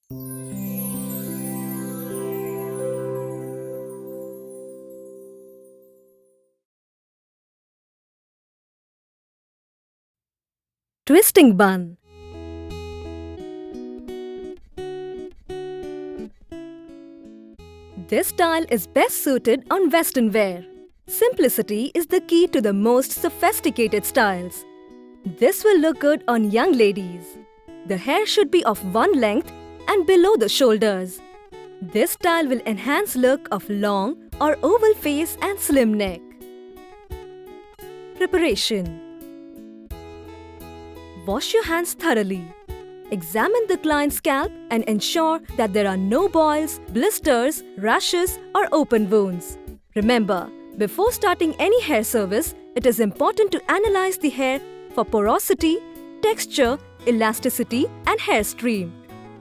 Twisting bun. This style is best suited on Western wear. Simplicity is the key to the most sophisticated styles. This will look good on young ladies. The hair should be of one length and below the shoulders. This style will enhance look of long or oval face and slim neck. Preparation. Wash your hands thoroughly. Examine the client's scalp and ensure that there are no boils, blisters, rashes or open wounds. Remember, before starting any hair service, it is important to analyze the hair for porosity, texture, elasticity and hair stream.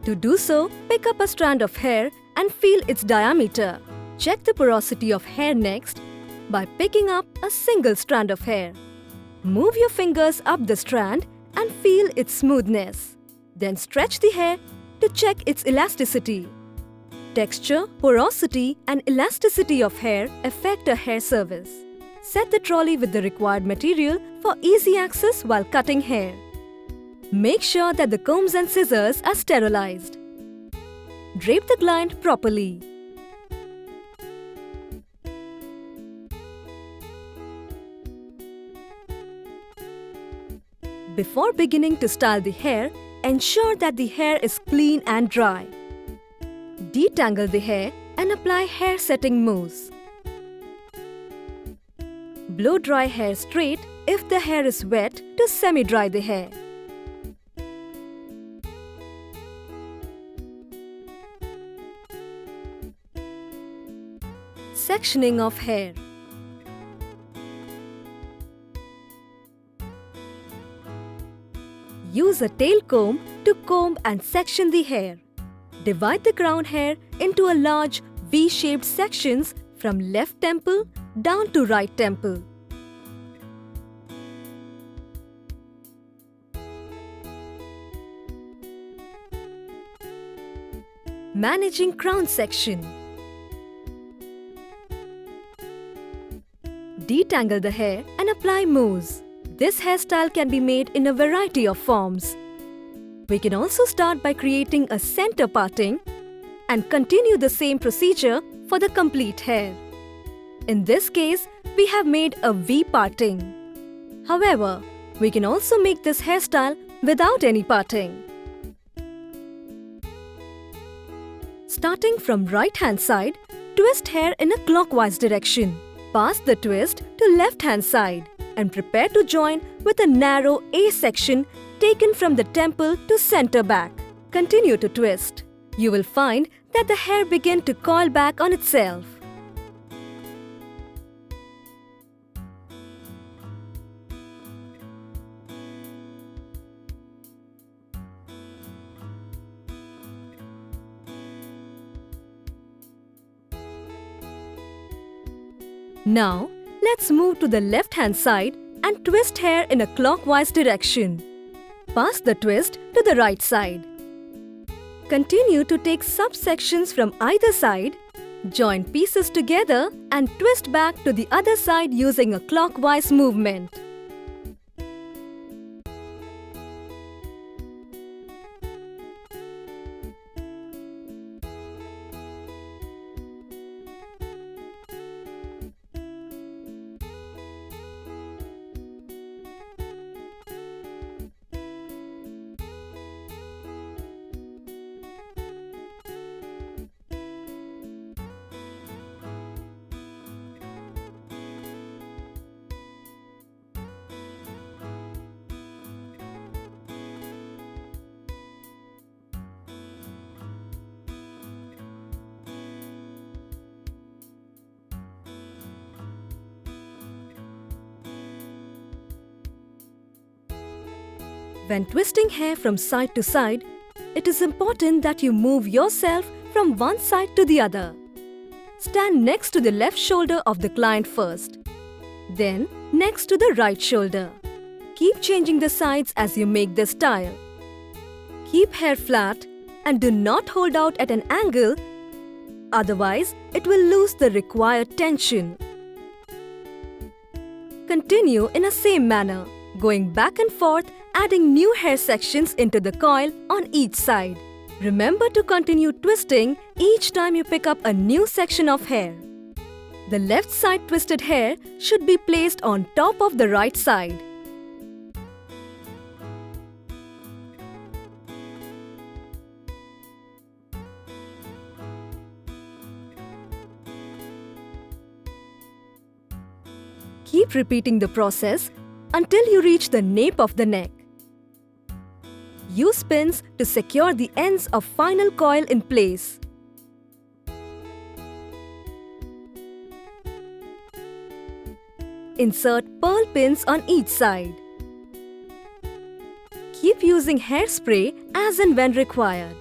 To do so, pick up a strand of hair and feel its diameter. Check the porosity of hair next by picking up a single strand of hair. Move your fingers up the strand and feel its smoothness. Then stretch the hair to check its elasticity. Texture, porosity and elasticity of hair affect a hair service. Set the trolley with the required material for easy access while cutting hair. Make sure that the combs and scissors are sterilized. Drape the client properly. Before beginning to style the hair, ensure that the hair is clean and dry. Detangle the hair and apply hair setting mousse. Blow dry hair straight if the hair is wet to semi-dry the hair. Sectioning of hair. Use a tail comb to comb and section the hair. Divide the crown hair into a large V-shaped sections from left temple down to right temple. Managing crown section. Detangle the hair and apply mousse. This hairstyle can be made in a variety of forms. We can also start by creating a center parting and continue the same procedure for the complete hair. In this case, we have made a V parting. However, we can also make this hairstyle without any parting. Starting from right hand side, twist hair in a clockwise direction. Pass the twist to left hand side and prepare to join with a narrow A section taken from the temple to center back. Continue to twist. You will find that the hair begin to coil back on itself. Now, let's move to the left hand side and twist hair in a clockwise direction. Pass the twist to the right side. Continue to take subsections from either side, join pieces together and twist back to the other side using a clockwise movement. When twisting hair from side to side, it is important that you move yourself from one side to the other. Stand next to the left shoulder of the client first, then next to the right shoulder. Keep changing the sides as you make this style. Keep hair flat and do not hold out at an angle, otherwise it will lose the required tension. Continue in a same manner, going back and forth, adding new hair sections into the coil on each side. Remember to continue twisting each time you pick up a new section of hair. The left side twisted hair should be placed on top of the right side. Keep repeating the process until you reach the nape of the neck. Use pins to secure the ends of final coil in place. Insert pearl pins on each side. Keep using hairspray as and when required.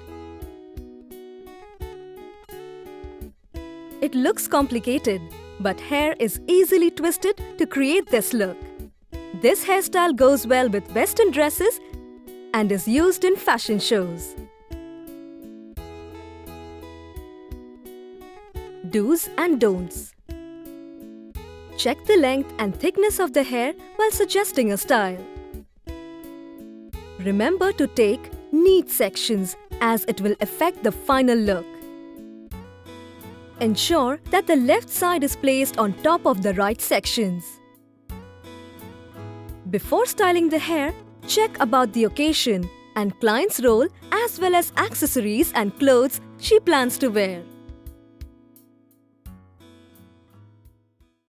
It looks complicated, but hair is easily twisted to create this look. This hairstyle goes well with western dresses and is used in fashion shows. Do's and don'ts. Check the length and thickness of the hair while suggesting a style. Remember to take neat sections as it will affect the final look. Ensure that the left side is placed on top of the right sections. Before styling the hair, check about the occasion and client's role as well as accessories and clothes she plans to wear.